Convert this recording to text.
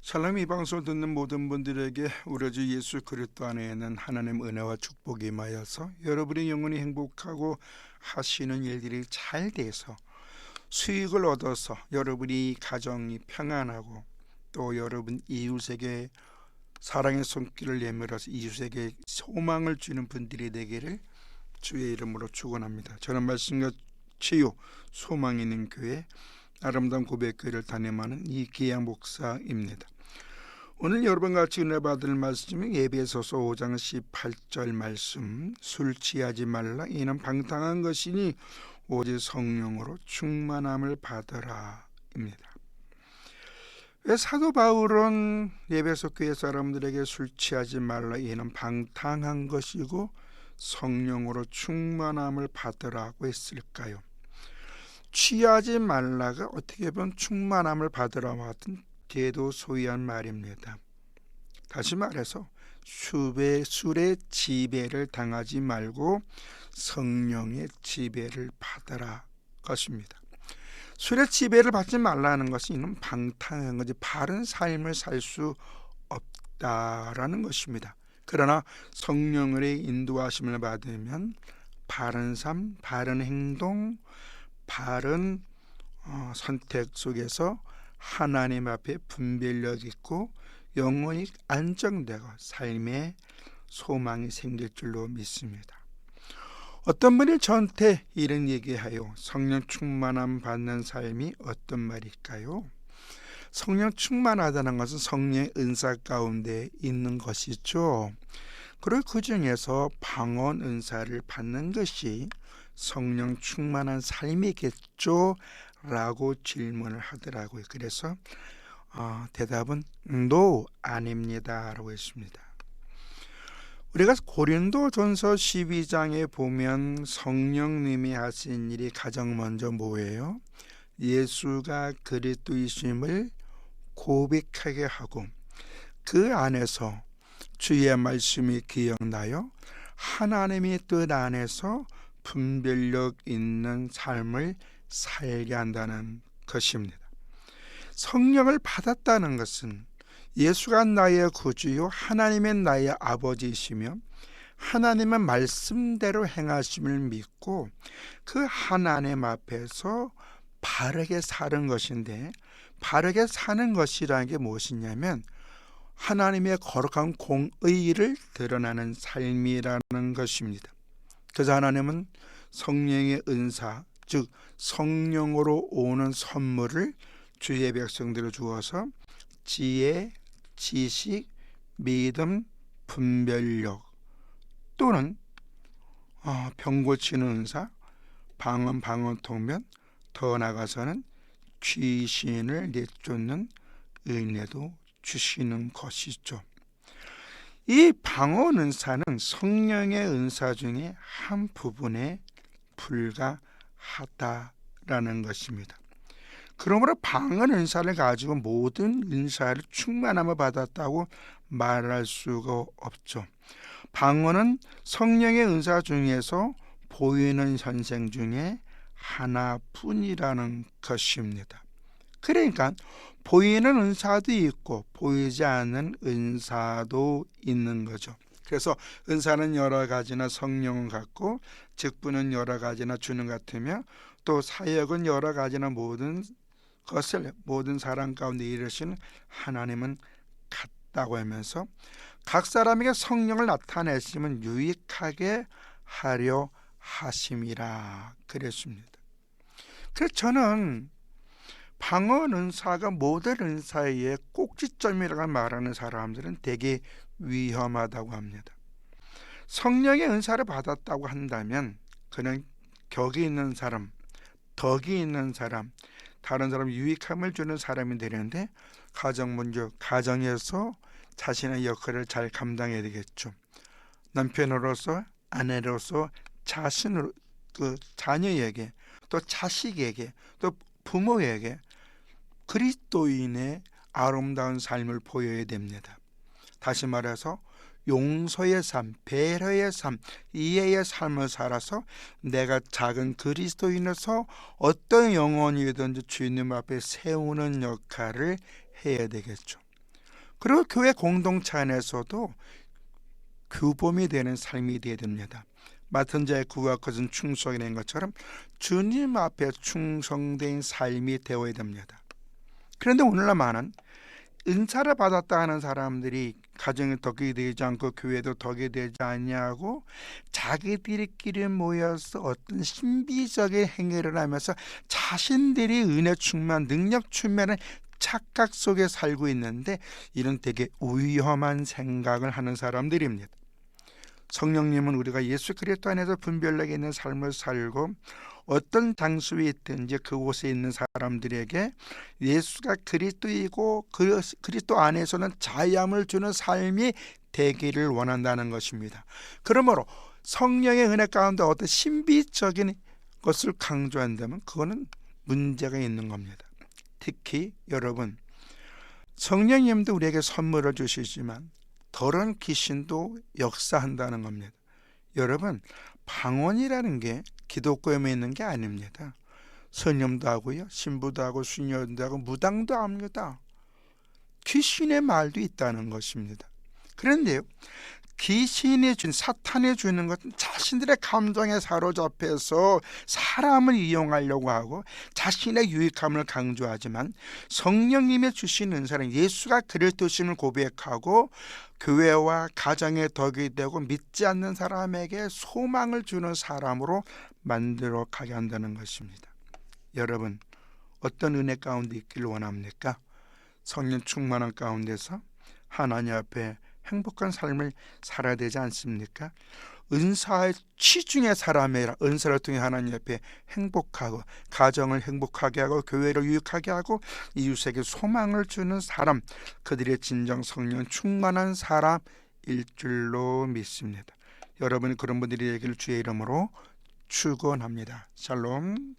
샬롬 이 방송을 듣는 모든 분들에게 우리 주 예수 그리스도 안에는 하나님 은혜와 축복이 임하여서 여러분의 영혼이 행복하고 하시는 일들이 잘 돼서 수익을 얻어서 여러분이 가정이 평안하고 또 여러분 이웃에게 사랑의 손길을 내밀어서 이웃에게 소망을 주는 분들이 되기를 주의 이름으로 축원합니다. 저는 말씀과 치유 소망 있는 교회 아름다운 고백교회를 담임하는 이기양 목사입니다. 오늘 여러분과 같이 은혜 받을 말씀이 에베소서 5장 18절 말씀, 술 취하지 말라 이는 방탕한 것이니 오직 성령으로 충만함을 받으라 입니다. 왜 사도 바울은 에베소 교회 사람들에게 술 취하지 말라 이는 방탕한 것이고 성령으로 충만함을 받으라고 했을까요? 취하지 말라가 어떻게 보면 충만함을 받으라와 같은 대도소이한 말입니다. 다시 말해서 술의 지배를 당하지 말고 성령의 지배를 받으라 것입니다. 술의 지배를 받지 말라는 것이 이는 방탕한 거지 바른 삶을 살 수 없다라는 것입니다. 그러나 성령의 인도하심을 받으면 바른 삶, 바른 행동, 바른 선택 속에서 하나님 앞에 분별력 있고 영혼이 안정되고 삶에 소망이 생길 줄로 믿습니다. 어떤 분이 저한테 이런 얘기하여 성령 충만함 받는 삶이 어떤 말일까요? 성령 충만하다는 것은 성령의 은사 가운데 있는 것이죠. 그리고 그 중에서 방언 은사를 받는 것이 성령 충만한 삶이겠죠? 라고 질문을 하더라고요. 그래서 대답은 No, 아닙니다 라고 했습니다. 우리가 고린도전서 12장에 보면 성령님이 하신 일이 가장 먼저 뭐예요? 예수가 그리스도이심을 고백하게 하고 그 안에서 주의 말씀이 기억나요? 하나님의 뜻 안에서 분별력 있는 삶을 살게 한다는 것입니다. 성령을 받았다는 것은 예수가 나의 구주요 하나님의 나의 아버지이시며 하나님의 말씀대로 행하심을 믿고 그 하나님 앞에서 바르게 사는 것인데, 바르게 사는 것이라는 게 무엇이냐면 하나님의 거룩한 공의를 드러나는 삶이라는 것입니다. 그래서 하나님은 성령의 은사, 즉 성령으로 오는 선물을 주의 백성들을 주어서 지혜, 지식, 믿음, 분별력 또는 병 고치는 은사, 방언 통변, 더 나아가서는 귀신을 내쫓는 은혜도 주시는 것이죠. 이 방언 은사는 성령의 은사 중에 한 부분에 불과하다라는 것입니다. 그러므로 방언 은사를 가지고 모든 은사를 충만함을 받았다고 말할 수가 없죠. 방언은 성령의 은사 중에서 보이는 현상 중에 하나뿐이라는 것입니다. 그러니까 보이는 은사도 있고 보이지 않는 은사도 있는 거죠. 그래서 은사는 여러 가지나 성령은 같고 직분은 여러 가지나 주는 같으며 또 사역은 여러 가지나 모든 것을 모든 사람 가운데 이루시는 하나님은 같다고 하면서 각 사람에게 성령을 나타내시면 유익하게 하려 하심이라 그랬습니다. 그래서 저는 방언 은사가 모든 은사의 꼭지점이라고 말하는 사람들은 되게 위험하다고 합니다. 성령의 은사를 받았다고 한다면 그는 격이 있는 사람, 덕이 있는 사람, 다른 사람 유익함을 주는 사람이 되는데 가정에서 자신의 역할을 잘 감당해야 되겠죠. 남편으로서, 아내로서, 자녀에게, 또 자식에게, 또 부모에게 그리스도인의 아름다운 삶을 보여야 됩니다. 다시 말해서 용서의 삶, 배려의 삶, 이해의 삶을 살아서 내가 작은 그리스도인에서 어떤 영혼이든지 주님 앞에 세우는 역할을 해야 되겠죠. 그리고 교회 공동체 안에서도 규범이 되는 삶이 되어야 됩니다. 맡은 자의 구와 것은 충성이라는 것처럼 주님 앞에 충성된 삶이 되어야 됩니다. 그런데 오늘날 많은 은사를 받았다 하는 사람들이 가정에 덕이 되지 않고 교회도 덕이 되지 않냐고 자기들끼리 모여서 어떤 신비적인 행위를 하면서 자신들이 은혜 충만, 능력 충만한 착각 속에 살고 있는데, 이런 되게 위험한 생각을 하는 사람들입니다. 성령님은 우리가 예수 그리스도 안에서 분별력이 있는 삶을 살고 어떤 장소에 있든지 그곳에 있는 사람들에게 예수가 그리스도이고 그리스도 안에서는 자유함을 주는 삶이 되기를 원한다는 것입니다. 그러므로 성령의 은혜 가운데 어떤 신비적인 것을 강조한다면 그거는 문제가 있는 겁니다. 특히 여러분, 성령님도 우리에게 선물을 주시지만 더러운 귀신도 역사한다는 겁니다. 여러분, 방언이라는 게 기독교에만 있는 게 아닙니다. 선녀도 하고요, 신부도 하고 수녀도 하고 무당도 합니다. 귀신의 말도 있다는 것입니다. 그런데요, 귀신이 준, 사탄이 주는 것은 자신들의 감정에 사로잡혀서 사람을 이용하려고 하고 자신의 유익함을 강조하지만, 성령님의 주신 은사는 예수가 그리스도심을 고백하고 교회와 가정의 덕이 되고 믿지 않는 사람에게 소망을 주는 사람으로 만들어 가게 한다는 것입니다. 여러분, 어떤 은혜 가운데 있기를 원합니까? 성령 충만한 가운데서 하나님 앞에 행복한 삶을 살아야 되지 않습니까? 은사의 치중의 사람이라 은사를 통해 하나님 앞에 행복하고 가정을 행복하게 하고 교회를 유익하게 하고 이웃에게 소망을 주는 사람, 그들의 진정 성령 충만한 사람일 줄로 믿습니다. 여러분이 그런 분들이 되기를 주의 이름으로 축원합니다. 샬롬.